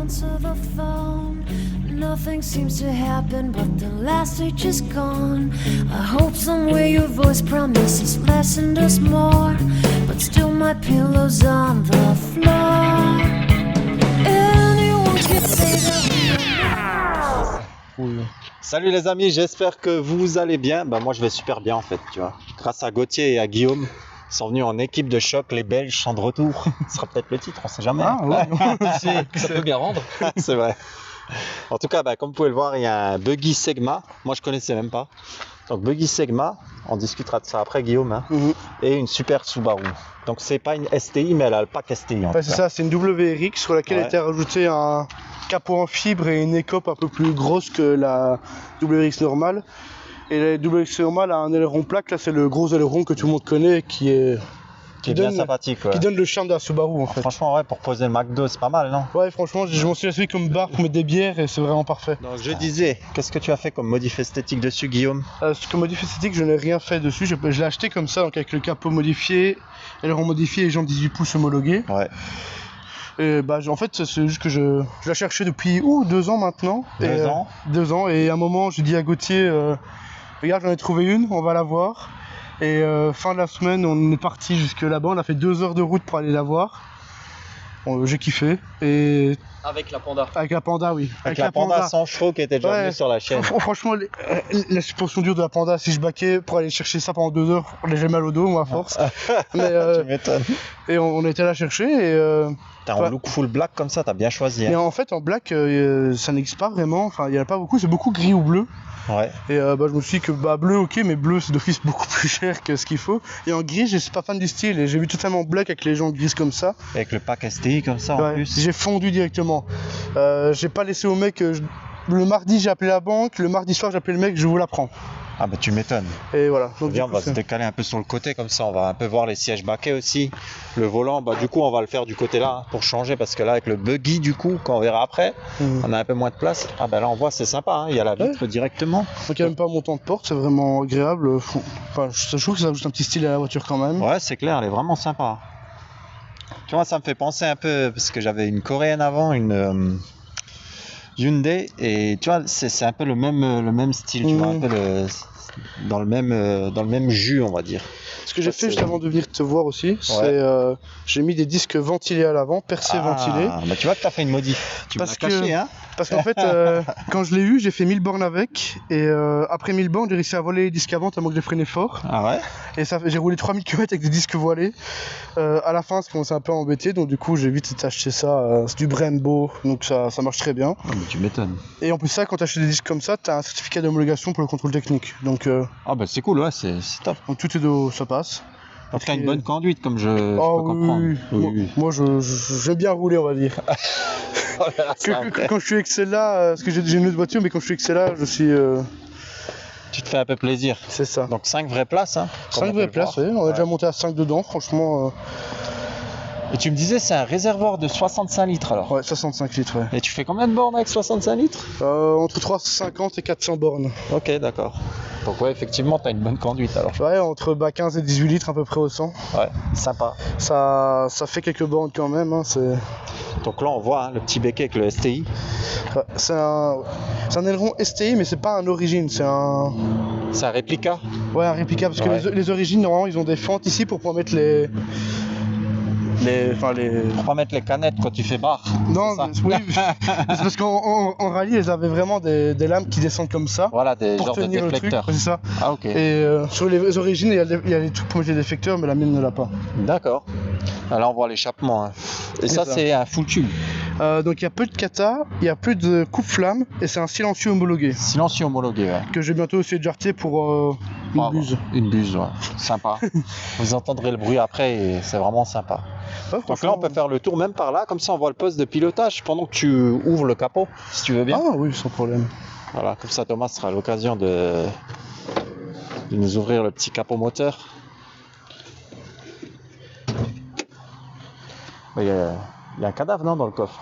answer the phone. Nothing seems to happen, but the last stage is gone. I hope somewhere your voice promises less and us more, but still my pillow's on the floor. Anyone can say that. Salut les amis, j'espère que vous allez bien. Bah moi je vais super bien en fait, tu vois. Grâce à Gauthier et à Guillaume, ils sont venus en équipe de choc, les Belges sont de retour. Ce sera peut-être le titre, on sait jamais. Ah ouais, Ça peut bien rendre. C'est vrai. En tout cas, bah, comme vous pouvez le voir, il y a un Buggy Segma. Moi je connaissais même pas. Donc Buggy Segma, on discutera de ça après Guillaume, hein. Et une super Subaru. Donc c'est pas une STI, mais elle a le pack STI. Ouais, c'est ça, c'est une WRX sur laquelle a été rajouté un capot en fibre et une écope un peu plus grosse que la WRX normale. Et la WRX normale a un aileron plaque, là c'est le gros aileron que tout le monde connaît qui est bien sympathique. Ouais. Qui donne le charme de la Subaru en fait. Franchement, ouais, pour poser le McDo, c'est pas mal, non? Ouais, franchement, je m'en suis servi comme bar pour mettre des bières et c'est vraiment parfait. Donc je disais, qu'est-ce que tu as fait comme modif esthétique dessus, Guillaume? Comme modif esthétique, je n'ai rien fait dessus. Je l'ai acheté comme ça, donc avec le capot modifié, aileron modifié et jambes 18 pouces homologuées. Ouais. Et bah, en fait, c'est juste que je la cherchais depuis 2 ans maintenant. 2 ans. Et à un moment, j'ai dit à Gauthier, regarde, j'en ai trouvé une, on va la voir. Et fin de la semaine, on est parti jusque là-bas. On a fait 2 heures de route pour aller la voir. J'ai kiffé. Et Avec la Panda. avec la Panda, oui. Avec la Panda 100 chevaux qui était déjà venue sur la chaîne. Franchement, la suspension dure de la Panda, si je baquais pour aller chercher ça pendant 2 heures, j'ai mal au dos, moi, à force. Mais, Tu m'étonnes. et on a été la chercher. Et, T'as un look full black comme ça, t'as bien choisi. Hein. mais en fait, en black, ça n'existe pas vraiment. Enfin, il n'y en a pas beaucoup, c'est beaucoup gris ou bleu. Ouais. Et bah, je me suis dit que bleu, ok, mais bleu c'est d'office beaucoup plus cher que ce qu'il faut. Et en gris, je suis pas fan du style. Et j'ai vu totalement black avec les gens grises comme ça. Avec le pack STI comme ça en plus. J'ai fondu directement. J'ai pas laissé au mec. Le mardi, j'ai appelé la banque. Le mardi soir, j'ai appelé le mec, je vous la prends. Ah bah tu m'étonnes. Et voilà. Donc, Viens, on va se décaler un peu sur le côté comme ça, on va un peu voir les sièges baquets aussi. Le volant, bah du coup on va le faire du côté là pour changer parce que là avec le buggy du coup, quand on verra après, on a un peu moins de place. Ah bah là on voit c'est sympa, hein, il y a la vitre directement. Donc il n'y a même pas un montant de porte, c'est vraiment agréable. Enfin, je trouve que ça ajoute un petit style à la voiture quand même. Ouais c'est clair, elle est vraiment sympa. Tu vois ça me fait penser un peu, parce que j'avais une coréenne avant, une Hyundai, et tu vois c'est un peu le même style, tu vois, un peu dans le même jus on va dire. Ce que j'ai fait juste avant de venir te voir aussi, c'est j'ai mis des disques ventilés à l'avant, percés ventilés. Bah tu vois que t'as fait une modif, tu m'as caché hein. Parce qu'en fait, quand je l'ai eu, j'ai fait 1000 bornes avec, et après 1000 bornes, j'ai réussi à voler les disques avant tellement que j'ai freiné fort. Ah ouais. Et j'ai roulé 3000 km avec des disques voilés. À la fin, ça commençait un peu à embêter, donc du coup, j'ai vite acheté ça. C'est du Brembo, donc ça marche très bien. Oh, mais tu m'étonnes. Et en plus, ça, quand tu achètes des disques comme ça, tu as un certificat d'homologation pour le contrôle technique. Donc, ah bah c'est cool, ouais, c'est top. Donc tout ça passe. Donc t'as une bonne conduite, comme je peux comprendre. Oui. Moi, j'aime bien rouler, on va dire. Quand je suis avec celle-là, parce que j'ai une autre voiture, mais quand je suis avec celle-là, je suis... Tu te fais un peu plaisir. C'est ça. Donc 5 vraies places, hein. 5 vraies places, oui. On a déjà monté à 5 dedans, franchement. Et tu me disais, c'est un réservoir de 65 litres alors? Ouais, 65 litres, ouais. Et tu fais combien de bornes avec 65 litres? Entre 350 et 400 bornes. Ok, d'accord. Donc ouais, effectivement, t'as une bonne conduite alors. Ouais, entre 15 et 18 litres à peu près au 100. Ouais, sympa. Ça fait quelques bornes quand même, hein, Donc là, on voit hein, le petit béquet avec le STI. Ouais, c'est un aileron STI, mais c'est pas un origine, c'est un... C'est un réplica? Ouais, un réplica, parce que les origines, normalement, ils ont des fentes ici pour pouvoir mettre Pour pas mettre les canettes quand tu fais barre. Non, oui, c'est parce qu'en rallye, elles avaient vraiment des lames qui descendent comme ça. Voilà, des pour genres de tenir déflecteurs. C'est ça. Ah ok. Et sur les origines, il y a les trucs pour mettre les déflecteurs, mais la mienne ne l'a pas. D'accord. Là, on voit l'échappement. Hein. Et ça, c'est un full tube. Donc il y a peu de kata, il y a plus de coupe-flamme, et c'est un silencieux homologué. Silencieux homologué, ouais. Que j'ai bientôt essayé de jarter pour une buse. Une buse, ouais. Sympa. Vous entendrez le bruit après et c'est vraiment sympa. Ouais, donc là, on peut faire le tour même par là, comme ça on voit le poste de pilotage pendant que tu ouvres le capot, si tu veux bien. Ah oui, sans problème. Voilà, comme ça Thomas sera l'occasion de nous ouvrir le petit capot moteur. Il y a un cadavre, non, dans le coffre?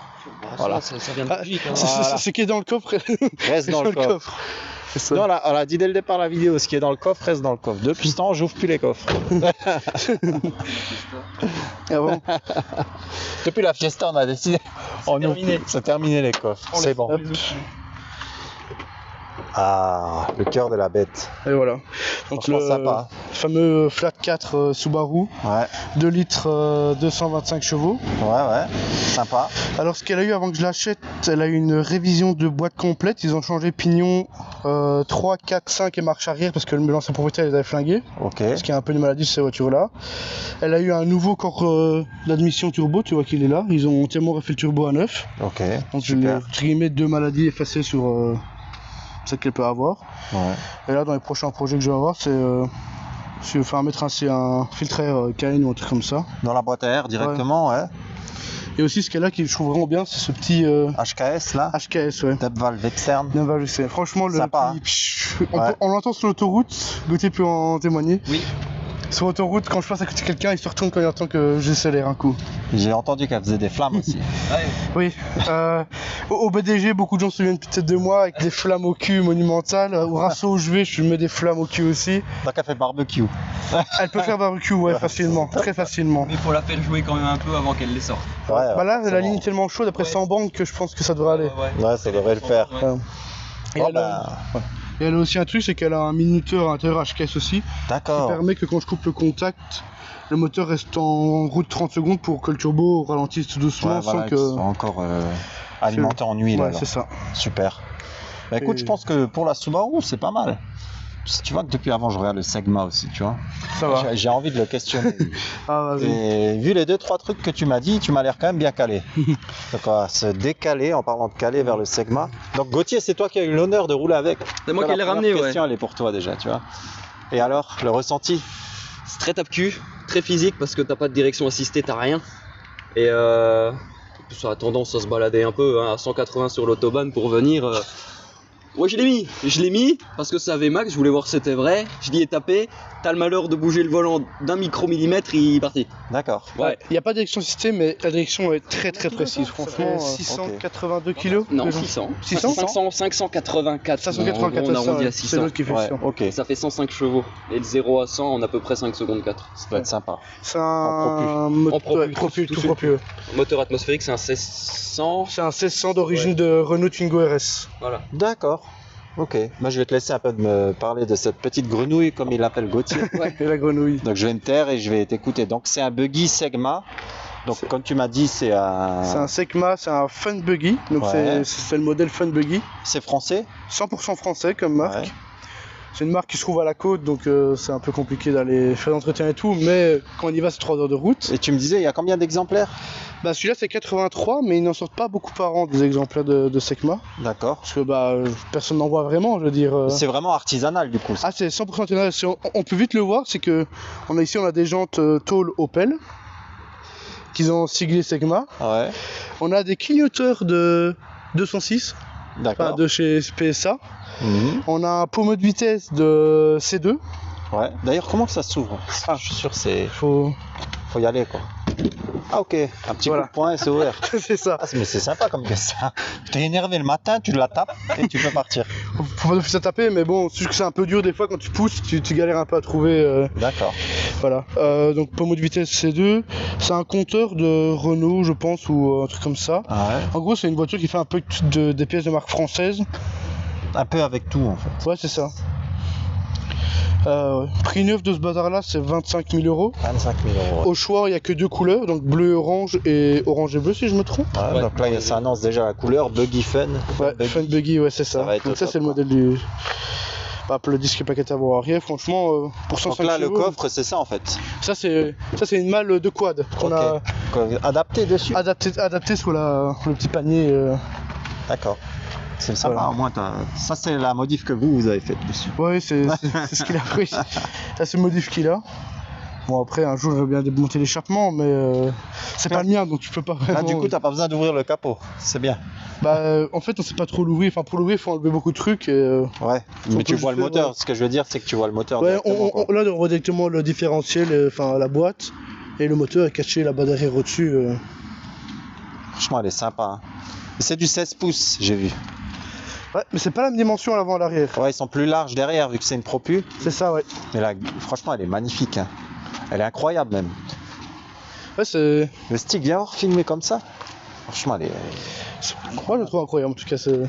Voilà. Ça vient de logique. Hein. Ce qui est dans le coffre reste dans le coffre. C'est ça. Non, on a dit dès le départ la vidéo, ce qui est dans le coffre reste dans le coffre. Depuis ce temps, j'ouvre plus les coffres. Ah bon. Depuis la fiesta, on a décidé. terminé. C'est terminé les coffres. C'est bon. Hop. Ah, le cœur de la bête. Et voilà. Donc Franchement, le sympa. fameux Flat 4 Subaru, Ouais, 2 litres 225 chevaux. ouais, sympa. Alors ce qu'elle a eu avant que je l'achète, elle a eu une révision de boîte complète. Ils ont changé pignon 3, 4, 5 et marche arrière parce que l'ancien propriétaire les avait flingués. Ok. Ce qui est un peu une maladie sur ces voitures-là. Elle a eu un nouveau corps d'admission turbo, tu vois qu'il est là. Ils ont entièrement refait le turbo à neuf. Ok. Donc Super. entre guillemets 2 maladies effacées sur ce qu'elle peut avoir. Ouais. Et là dans les prochains projets que je vais avoir, c'est mettre un filtre à air Cayenne ou un truc comme ça. Dans la boîte à air directement, ouais. Et aussi ce qu'elle a qui je trouve vraiment bien, c'est ce petit HKS là. HKS, ouais. Tap valve externe. Non, bah, je sais. Franchement, le Sympa, petit- Ouais. on l'entend sur l'autoroute, Gauthier peut en témoigner. Oui. Sur l'autoroute, quand je passe à côté de quelqu'un, il se retourne quand il entend que j'accélère un coup. J'ai entendu qu'elle faisait des flammes aussi. Oui. Au BDG, beaucoup de gens se souviennent peut-être de moi avec des flammes au cul monumentales. Au Rasso où je vais, je mets des flammes au cul aussi. Donc elle fait barbecue. Elle peut faire barbecue, ouais, facilement, très facilement. Mais il faut la faire jouer quand même un peu avant qu'elle les sorte. Ouais, Bah là, c'est la bon. ligne est tellement chaude après 100 bandes que je pense que ça devrait aller. Ouais, ça devrait le faire. Ouais. Et, Oh, elle a, bah, et elle a aussi un truc, c'est qu'elle a un minuteur à l'intérieur HKS aussi, qui d'accord. permet que quand je coupe le contact, le moteur reste en route 30 secondes pour que le turbo ralentisse tout doucement Ouais, voilà, sans qu'ils que... sont encore alimentés en huile. Ouais, alors. c'est ça. Super. Bah écoute, Et- je pense que pour la Subaru, c'est pas mal. Tu vois que depuis avant, je regarde le Sigma aussi, tu vois. Ça va. J'ai envie de le questionner. Ah, vas-y. Et vu les 2-3 trucs que tu m'as dit, tu m'as l'air quand même bien calé. Donc on va se décaler en parlant de caler vers le Sigma. Donc Gauthier, c'est toi qui as eu l'honneur de rouler avec. C'est moi Toi, qui la l'ai ramené, première ouais. question, elle est pour toi déjà, tu vois. Et alors, le ressenti? C'est très tape-cul, très physique parce que t'as pas de direction assistée, t'as rien. Et ça a tendance à se balader un peu hein, à 180 sur l'autobahn pour venir. Ouais, je l'ai mis parce que ça VMAX, je voulais voir si c'était vrai. Je l'y ai tapé, t'as le malheur de bouger le volant d'un micromillimètre, il est parti. D'accord. Ouais. Il n'y a pas de direction assistée, mais la direction est très très précise. Franchement, 682 kg. Non, 600. 600 584. 584, on arrondit à c'est 600. l'autre qui fait Ouais, ça. ok. Ça fait 105 chevaux. Et le 0 à 100 en à peu près 5 secondes 4. Ça doit être sympa. C'est En un En moteur propulse, propulse, tout tout seul. propulse. Moteur atmosphérique, c'est un 1600. C'est un 1600 d'origine de Renault Twingo RS. Voilà. D'accord. Ok. Moi, je vais te laisser un peu de me parler de cette petite grenouille, comme il l'appelle Gauthier. Et la grenouille. Donc, je vais me taire et je vais t'écouter. Donc, c'est un buggy Sigma. Donc, comme tu m'as dit, c'est C'est un Sigma, c'est un Fun Buggy. Donc Ouais. c'est le modèle Fun Buggy. c'est français. 100% français comme marque. Ouais. C'est une marque qui se trouve à la côte, donc c'est un peu compliqué d'aller faire l'entretien et tout. Mais quand on y va, c'est 3 heures de route. Et tu me disais, il y a combien d'exemplaires? Bah celui-là c'est 83, mais ils n'en sortent pas beaucoup par an des exemplaires de Sigma. D'accord. Parce que personne n'en voit vraiment, je veux dire. C'est vraiment artisanal du coup. Ah c'est 100% artisanal. On peut vite le voir, c'est que ici on a des jantes tôle Opel qu'ils ont siglé Sigma. Ouais. On a des clignoteurs de 206, D'accord. de chez PSA. Mhm. On a un pommeau de vitesse de C2. Ouais. D'ailleurs, comment que ça s'ouvre? Ah. Je suis sûr, c'est Faut faut y aller quoi. Ah ok. Un petit Voilà. coup de poing et c'est ouvert. c'est ça. Ah, mais c'est sympa comme ça. T'es énervé le matin, tu la tapes et tu peux partir. Faut pas nous faire taper, mais bon, c'est juste que c'est un peu dur des fois quand tu pousses, tu galères un peu à trouver. D'accord. Voilà. Donc pommeau de vitesse C2, c'est un compteur de Renault, je pense, ou un truc comme ça. Ah ouais. En gros, c'est une voiture qui fait un peu des pièces de marque française. Un peu avec tout en fait. Ouais, c'est ça. Prix neuf de ce bazar-là, c'est 25 000 €. 25 000 euros. Au choix, il n'y a que deux couleurs, donc bleu, orange et bleu, si je me trompe. Ouais, Ouais. Donc là, ça annonce déjà la couleur Buggy Fun. Ouais, Buggy. Fun Buggy, ouais, c'est ça. va être Donc au ça, top, c'est le quoi. modèle du. Le disque paquet à voir arrière, franchement, pour 105 Donc là, le chevaux, coffre, c'est ça en fait. Ça, c'est une malle de quad qu'on Ok. a Adapté dessus. adapté sur le petit panier. D'accord. C'est sympa. Voilà. Au moins, ça, c'est la modif que vous avez faite dessus. Ouais, c'est ce qu'il a pris. Ça, c'est le modif qu'il a. Bon, après, un jour, je vais bien démonter l'échappement, mais c'est pas le mien, donc tu peux pas vraiment. Là, du coup, t'as pas besoin d'ouvrir le capot. C'est bien. En fait, on sait pas trop l'ouvrir. Enfin, pour l'ouvrir, il faut enlever beaucoup de trucs. Ouais. Mais peut tu vois le juste moteur. faire, Ce que je veux dire, c'est que tu vois le moteur. Ouais, directement, quoi. là, on voit directement le différentiel, la boîte, et le moteur est caché là-bas derrière au-dessus. Franchement, elle est sympa. Hein. Et c'est du 16 pouces, j'ai vu. Ouais, mais c'est pas la même dimension à l'avant et à l'arrière. Ouais, ils sont plus larges derrière vu que c'est une Propu. C'est ça, ouais. Mais là, franchement, elle est magnifique. Hein. Elle est incroyable même. Ouais, c'est. Le stick, viens voir filmé comme ça. Franchement, elle est Moi, je le trouve incroyable. En tout cas, c'est.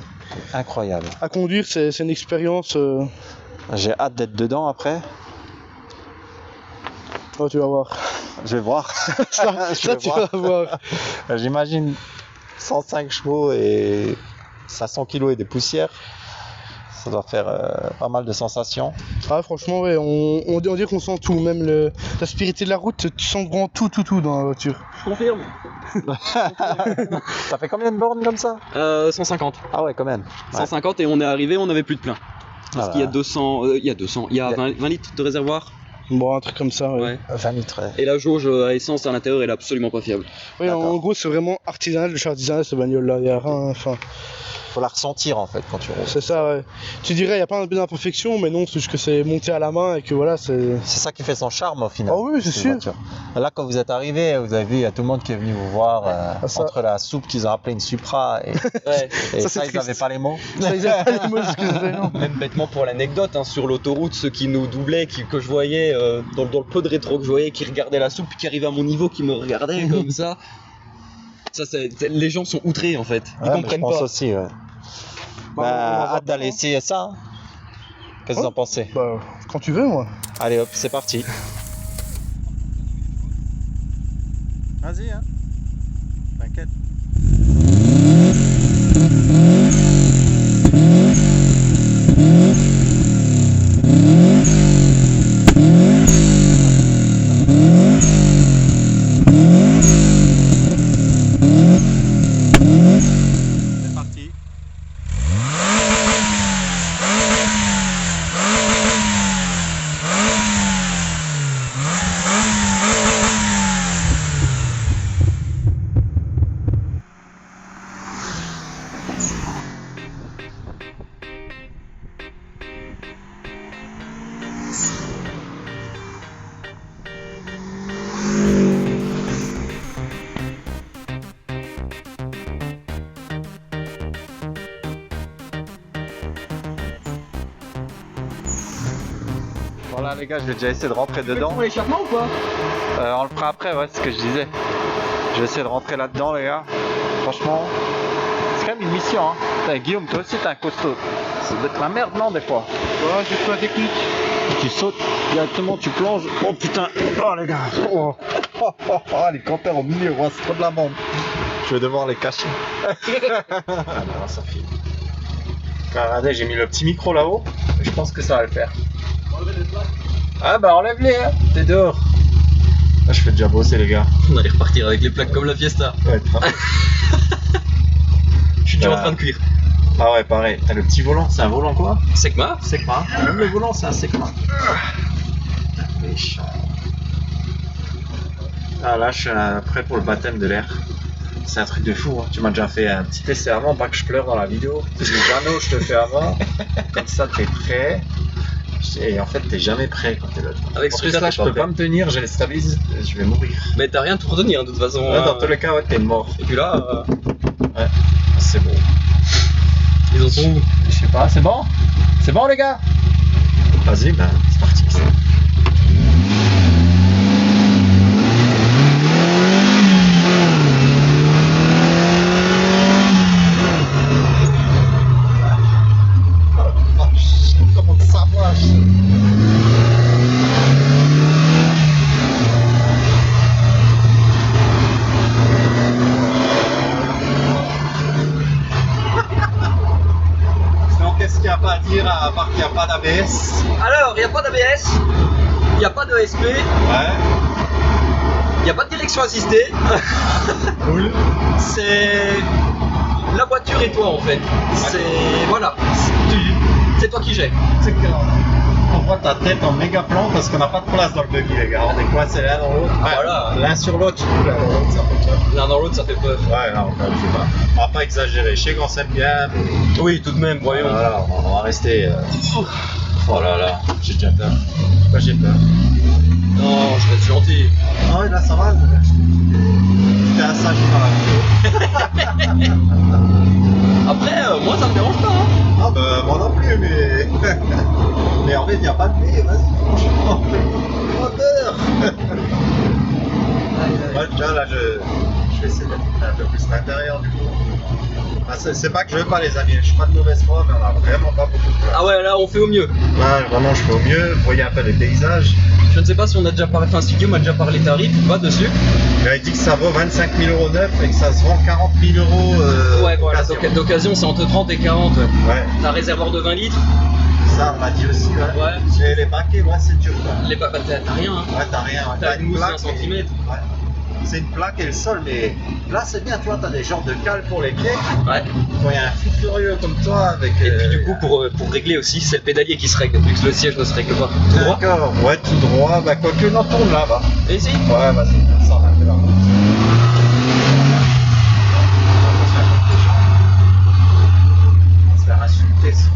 incroyable. À conduire, c'est une expérience. J'ai hâte d'être dedans après. Oh, tu vas voir. Je vais voir. Ça, Je vais tu voir. vas voir. J'imagine 105 chevaux et 500 kilos et des poussières. Ça doit faire pas mal de sensations. Ah, franchement, ouais, on dit qu'on sent tout. Même l'aspérité de la route, tu sens vraiment tout dans la voiture. Je confirme. Ça fait combien de bornes comme ça? 150. Ah ouais, quand même. Ouais. 150 et on est arrivé, on avait plus de plein. Parce Ah qu'il y a bah. 200, il y a 20 litres de réservoir. Bon, un truc comme ça, ouais. Ouais. 20 litres. Ouais. Et la jauge à essence à l'intérieur, elle est absolument pas fiable. Oui, en D'accord. gros, c'est vraiment artisanal, le chat artisanal, cette bagnole-là. Il y a rien. Enfin, Faut la ressentir en fait quand tu roules. c'est ça, ouais. Tu dirais, il n'y a pas d'imperfection, mais non, c'est juste que c'est monté à la main et que voilà, c'est. C'est ça qui fait son charme au final. Ah oui, c'est cette sûr. voiture. Là, quand vous êtes arrivé, vous avez vu, il y a tout le monde qui est venu vous voir ça. entre la soupe qu'ils ont appelée une Supra et, Ouais. et Ça, ça, c'est ils n'avaient triste. pas les mots. Ça, ils avaient pas les mots, excusez, non. Même bêtement pour l'anecdote, hein, sur l'autoroute, ceux qui nous doublaient, que je voyais dans le peu de rétro que je voyais, qui regardaient la soupe, puis qui arrivaient à mon niveau, qui me regardaient comme ça. Les gens sont outrés en fait. Ils Ouais, mais comprennent je pense pas. aussi, ouais. On va Hâte voir d'aller ça. essayer ça. Hein. Qu'est-ce que vous en pensez? Bah, quand tu veux, moi. Allez hop, c'est parti. Vas-y, hein. T'inquiète. C'est parti. Voilà les gars, je vais déjà essayer de rentrer dedans. Pour l'échappement ou pas? On le fera après, ouais, c'est ce que je disais. Je vais essayer de rentrer là-dedans, les gars. Franchement, c'est quand même une mission, hein. Putain, Guillaume, toi aussi t'es un costaud. Ça doit être la merde, non, des fois? Ouais, j'ai fait la technique. Tu sautes directement, tu plonges. Oh putain, oh les gars. Oh, oh, oh, oh, les campeurs au milieu, ouais, c'est trop de la bande. Je vais devoir les cacher. Ah non, ça file. Regardez, j'ai mis le petit micro là-haut. Je pense que ça va le faire. Ah bah enlève-les, hein. T'es dehors. Là, je fais déjà bosser les gars. On allait repartir avec les plaques comme la Fiesta. Ouais, Je suis déjà en train de cuire. Ah ouais, pareil. T'as le petit volant, c'est un volant quoi? Secma. Secma. Même le volant, c'est un Secma. Méchant. Ah là, je suis prêt pour le baptême de l'air. C'est un truc de fou. Hein. Tu m'as déjà fait un petit essai avant, pas que je pleure dans la vidéo. Tu dis jamais, je te fais avant. Comme ça, t'es prêt. Et en fait, t'es jamais prêt quand t'es là. Avec ce truc-là, là, je peux pas me tenir, je les stabilise, je vais mourir. Mais t'as rien tout retenir de toute façon. Ouais, dans tous les cas, ouais, t'es mort. Et puis là, Ouais, c'est bon. ils en sont où? Je sais pas, c'est bon? C'est bon, les gars? Vas-y, ben, c'est parti. Comment ça marche? Donc, qu'est-ce qu'il n'y a pas à dire à part qu'il n'y a pas d'ABS? Alors, il n'y a pas d'ABS, il n'y a pas de SP, Ouais. il n'y a pas de direction assistée. Cool. C'est la voiture et toi en fait. C'est voilà. C'est toi qui gères. C'est qu'on voit ta tête en méga plan parce qu'on n'a pas de place dans le buggy, les gars. On est coincés l'un dans l'autre. Ah, voilà. L'un sur l'autre. L'un dans l'autre, ça fait peur. L'un dans l'autre, ça fait peur. Ouais, non, je sais pas. On va pas exagérer. Je sais qu'on s'aime bien, mais Oui, tout de même, voyons. voilà, on va rester. Oh là là, j'ai déjà peur. Pourquoi j'ai peur? Non, je reste gentil. Ah ouais, là ça va. T'es un sage dans la vidéo. Après, moi ça me dérange pas. Hein. il n'y a pas de pluie, vas-y, franchement, fais-moi peur. Moi, déjà, là, je vais essayer de filmer un peu plus l'intérieur du coup. Ah, c'est pas que je veux pas, les amis, je suis pas de mauvaise foi, mais on a vraiment pas beaucoup de place. Ah ouais, là on fait au mieux. Là, vraiment, je fais au mieux. Vous voyez un peu les paysages. Je ne sais pas si on a déjà parlé, enfin si Guillaume a déjà parlé tarifs ou pas dessus. Il a dit que ça vaut 25 000 € neuf et que ça se vend 40 000 €. Ouais, voilà, d'occasion. d'occasion c'est entre 30 et 40. Ouais, T'as un réservoir de 20 litres. ça on m'a dit aussi. Ouais. Ouais. Et les baquets, ouais, c'est dur quoi. T'as rien, hein. Ouais, t'as rien. Ouais. T'as une mousse plaque, 1 centimètre. Ouais. C'est une plaque et le sol, mais là c'est bien, tu vois, t'as des genres de cales pour les pieds. Ouais. Quand il y a un fou furieux comme toi avec. Et puis du coup pour régler aussi, c'est le pédalier qui se règle, vu que le siège ne se règle pas. Tout droit. D'accord, ouais, tout droit. Bah, quoique, non, tourne là, va. Et ici. Ouais, vas-y, ça on a fait là. On va se faire insulter. Ça.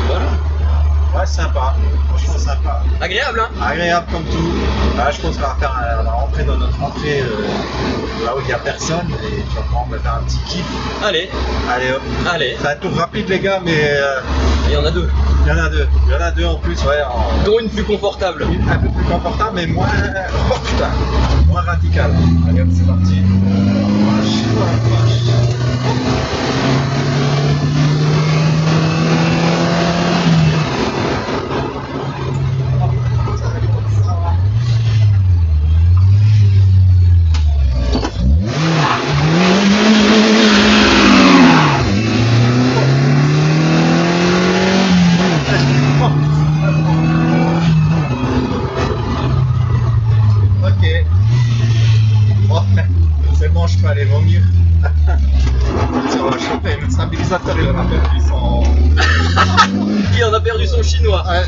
Voilà. Ouais, sympa. Franchement, sympa. Agréable, hein. Agréable comme tout. Là, je pense qu'on on va rentrer dans notre entrée là où il n'y a personne et tu vas pouvoir me faire un petit kiff. Allez, Allez hop. allez. C'est un tour rapide, les gars, mais Il y en a deux. il y en a deux. Il y en a deux en plus, ouais. Dont une plus confortable. Un peu plus confortable, mais moins. Oh putain! Moins radical. Allez hop, c'est parti. Ok. Bon, c'est bon, je peux aller vomir. On va choper le stabilisateur, il en a perdu son. Qui en a perdu son chinois. Ouais.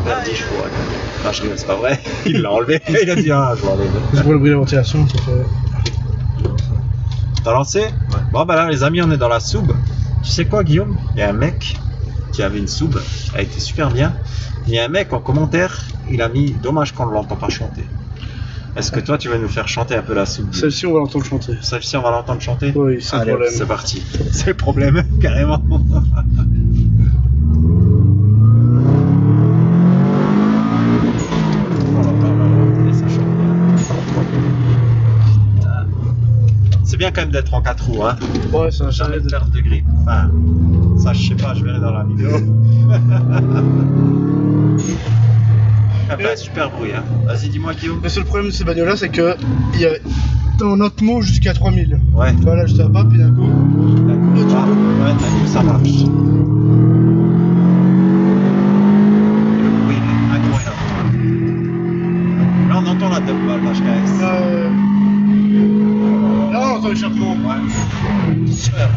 Perdu, je vois. Non, je rigole, c'est pas vrai. Il l'a enlevé. Il a dit, ah, je vais enlever. C'est pour le bruit de la ventilation, ça fait. T'as lancé? Ouais. Bon, bah là, les amis, on est dans la soube. Tu sais quoi, Guillaume? Il y a un mec qui avait une soube. Elle était super bien. Il y a un mec en commentaire, il a mis dommage qu'on ne l'entend pas chanter. Est-ce que toi, tu vas nous faire chanter un peu la soube? Celle-ci, on va l'entendre chanter. Celle-ci, on va l'entendre chanter? Oui, c'est le Allez, problème. c'est parti. C'est le problème, carrément. C'est bien quand même d'être en 4 roues, hein. Ouais, ça Jamais aide. de perte de grippe. Enfin, ça, je sais pas, je verrai dans la vidéo. Enfin, super bruit, hein. Vas-y, dis-moi, Guillaume. Le seul problème de ces bagnoles-là, c'est que il y a dans notre mot jusqu'à 3000. Ouais. Voilà, je tape pas, puis d'un coup. D'accord. Ah, ouais, t'as vu, ça marche. Le bruit, il est incroyable. Là, on entend la double balle HKS. Là, on entend l'échappement. Ouais. Super.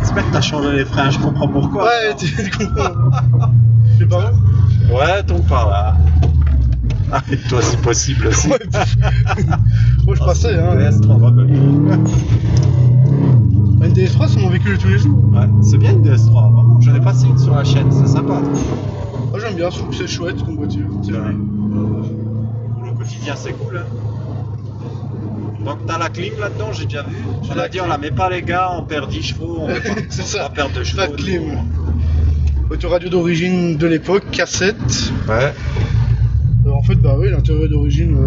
J'espère que t'as changé les freins, je comprends pourquoi. Ouais, tu comprends. Je sais pas. Ouais, tombe par là. Ah, et toi, si possible aussi. Ouais, moi, je passais, hein. Le DS3, Rebel. Une DS3, c'est mon véhicule de tous les jours. Ouais, c'est bien une DS3, vraiment. J'en ai passé une sur la chaîne, c'est sympa. Moi, j'aime bien, je trouve que c'est chouette comme voiture. C'est vrai. Pour le quotidien, c'est cool. Hein. Donc, t'as la clim là-dedans, j'ai déjà vu. On a dit, on la met pas, les gars, on perd 10 chevaux, on veut pas, C'est ça. pas perdre de chevaux. Pas de clim. Voiture radio d'origine de l'époque, cassette. Ouais. En fait, bah oui, l'intérieur d'origine.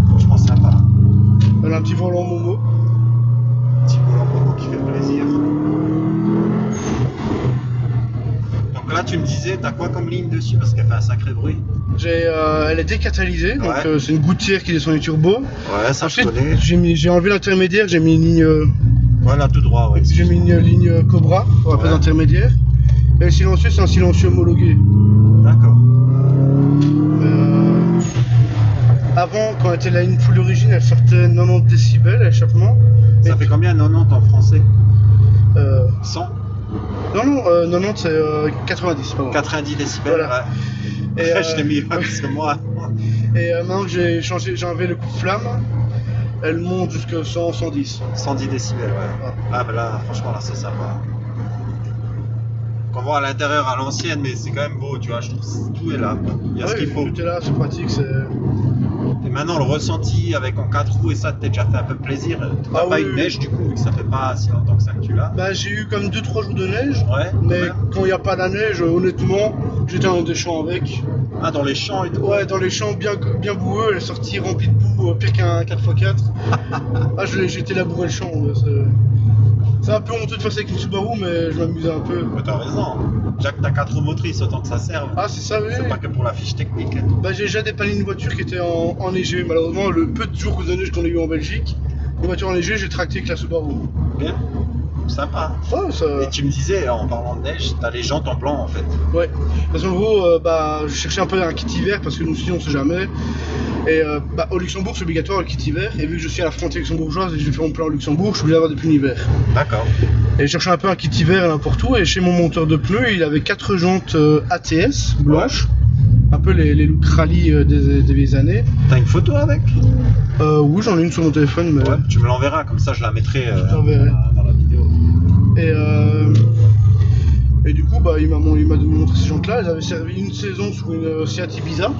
Franchement, sympa. Elle a un petit volant Momo. Petit volant Momo qui fait plaisir. Donc là, tu me disais, t'as quoi comme ligne dessus parce qu'elle fait un sacré bruit. Elle est décatalysée, donc Ouais. c'est une gouttière qui descend du turbo. Ouais, ça Ensuite, je connais. j'ai enlevé l'intermédiaire, j'ai mis une ligne, Voilà, tout droit, ouais. j'ai mis une ligne Cobra pour la Ouais. phase intermédiaire. Et le silencieux, c'est un silencieux homologué. D'accord. Avant, quand elle était la ligne full d'origine, elle sortait 90 décibels à l'échappement. Ça Et- fait combien 90 en français euh, 100 Non, 90 c'est 90, pardon. 90 décibels, Voilà. ouais. Et, Je l'ai mis parce que moi. Et maintenant que j'ai enlevé le coup de flamme, elle monte jusqu'à 100, 110. 110 décibels, ouais. Ah, bah là, franchement, là, c'est sympa. Quand On voit à l'intérieur à l'ancienne, mais c'est quand même beau, tu vois. Je trouve que tout est là. Il y a ce qu'il faut. Tout est là, c'est pratique. Et maintenant, le ressenti avec en 4 roues et ça, t'es déjà fait un peu plaisir. T'as pas une neige du coup, vu que ça fait pas si longtemps que ça que tu l'as. Bah, j'ai eu comme 2-3 jours de neige. Ouais. Mais quand il n'y a pas la neige, honnêtement, j'étais dans des champs avec. Ah, dans les champs et tout. Ouais, dans les champs bien boueux, elle est sortie remplie de boue, pire qu'un 4x4. Ah, j'ai été labourer le champ. Ouais, c'est un peu honteux de faire ça avec une Subaru, mais je m'amusais un peu. Mais t'as raison. Déjà que t'as 4 roues motrices, autant que ça serve. Ah, c'est ça, oui. C'est pas que pour la fiche technique. Bah, j'ai déjà dépanné une voiture qui était enneigée. Malheureusement, le peu de jours de neige qu'on a eu en Belgique, une voiture enneigée, j'ai tracté avec la Subaru. Bien. Sympa. Ouais, ça... Et tu me disais, en parlant de neige, t'as les jantes en blanc en fait. Ouais. Parce qu'en gros, je cherchais un peu un kit hiver parce que nous aussi on sait jamais. Et au Luxembourg c'est obligatoire le kit hiver. Et vu que je suis à la frontière luxembourgeoise et que je vais faire mon plein au Luxembourg, je suis obligé d'avoir des pneus hiver. D'accord. Et je cherchais un peu un kit hiver n'importe où. Et chez mon monteur de pneus, il avait 4 jantes ATS blanches. Un peu les looks rallye des vieilles années. T'as une photo avec? Oui, j'en ai une sur mon téléphone. Mais... Ouais, tu me l'enverras, comme ça je la mettrai dans la vidéo. Et du coup, il m'a montré ces jantes-là. Elles avaient servi une saison sur une Seat Ibiza.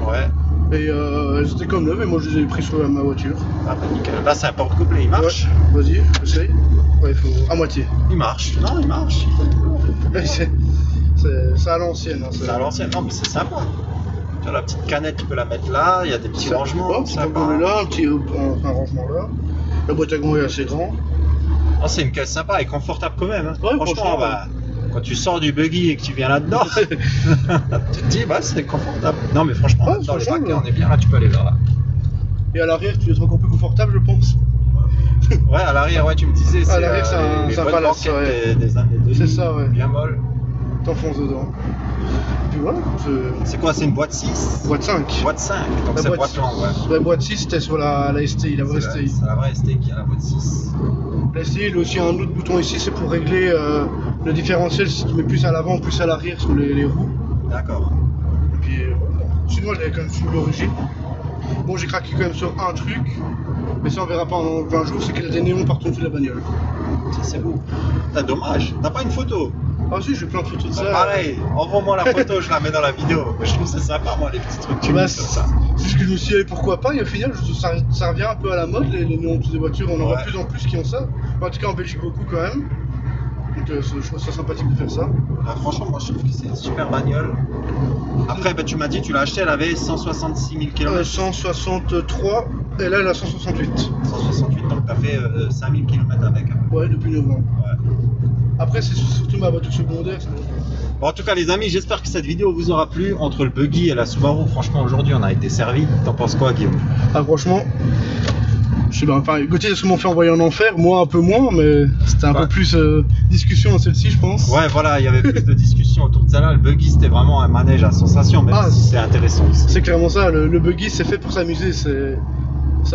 Ouais. Et elles étaient comme neuves et moi je les ai pris sur ma voiture. Ah bah nickel. Là c'est un porte-couplet, il marche? Ouais, vas-y, essaye. Ouais, il faut... à moitié. Il marche. Non, il marche. C'est à l'ancienne. Hein, c'est à l'ancienne, non mais c'est sympa. Tu as la petite canette, tu peux la mettre là, il y a des petits rangements. Un petit tableau là, un rangement là. La boîte à gants est assez grande. Oh, c'est une caisse sympa et confortable quand même. Hein. Ouais, franchement, quand tu sors du buggy et que tu viens là-dedans, tu te dis, c'est confortable. Non, mais franchement, dans les bacs, on est bien là, tu peux aller là. Et à l'arrière, tu es encore plus confortable, je pense. Ouais, à l'arrière, ouais, tu me disais, c'est les bonnes banquettes des années 2000. C'est ça, ouais. Bien molle. T'enfonces dedans. Et puis voilà. C'est quoi, c'est une boîte 6? Boîte 5. Boîte 5, donc c'est boîte longue, ouais. La boîte 6, c'était sur la STI, la vraie STI. C'est la vraie STI qui a la boîte 6. La STI, il y a aussi un autre bouton ici, c'est pour régler le différentiel si tu mets plus à l'avant ou plus à l'arrière sur les roues. D'accord. Et puis sinon, je l'avais quand même sous l'origine. Bon, j'ai craqué quand même sur un truc, mais ça on verra pas en 20 jours, c'est qu'il y a des néons partout sur la bagnole. Ça c'est beau. T'as dommage, t'as pas une photo? Ah si, j'ai plein de photos de ça. Pareil, envoie-moi la photo, je la mets dans la vidéo. Je trouve ça sympa, moi, les petits trucs que tu mets sur ça. C'est ce que je me suis dit, pourquoi pas, et au final, ça revient un peu à la mode, les néons des voitures, on en voit de plus en plus qui ont ça. En tout cas, en Belgique, beaucoup quand même. Donc je trouve ça sympathique de faire ça. Franchement, moi je trouve que c'est une super bagnole. Après, tu m'as dit, tu l'as acheté, elle avait 166 000 km. 163, et là elle a 168. 168, donc t'as fait 5000 km avec. Ouais, depuis novembre. Ouais. Après, c'est surtout ma voiture secondaire. Bon, en tout cas, les amis, j'espère que cette vidéo vous aura plu. Entre le buggy et la Subaru, franchement, aujourd'hui, on a été servi. T'en penses quoi, Guillaume? Ah, franchement, je sais pas, enfin, Gauthier a sûrement fait envoyer en enfer, moi un peu moins, mais c'était un peu plus discussion dans celle-ci, je pense. Ouais, voilà, il y avait plus de discussion autour de celle-là. Le buggy, c'était vraiment un manège à sensation, même si c'est intéressant aussi. C'est clairement ça, le buggy, c'est fait pour s'amuser, c'est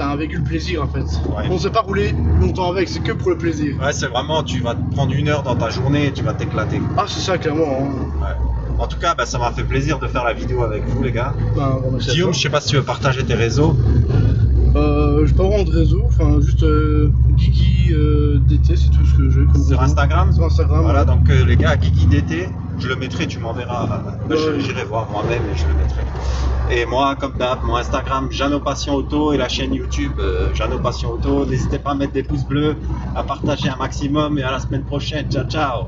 un véhicule plaisir en fait. Ouais. On ne sait pas rouler longtemps avec, c'est que pour le plaisir. Ouais, c'est vraiment, tu vas te prendre 1 heure dans ta journée et tu vas t'éclater. Ah, c'est ça, clairement. Hein. Ouais. En tout cas, ça m'a fait plaisir de faire la vidéo avec vous, les gars. Guillaume, je sais pas si tu veux partager tes réseaux. Je pas vraiment de réseau, enfin juste Guigui DT, c'est tout ce que j'ai. Sur Instagram. Sur Instagram. Voilà, donc les gars, Guigui DT, je le mettrai, tu m'enverras. J'irai voir moi-même et je le mettrai. Et moi, comme d'hab, mon Instagram, Jeannot Passion Auto, et la chaîne YouTube Jeannot Passion Auto. N'hésitez pas à mettre des pouces bleus, à partager un maximum, et à la semaine prochaine. Ciao, ciao.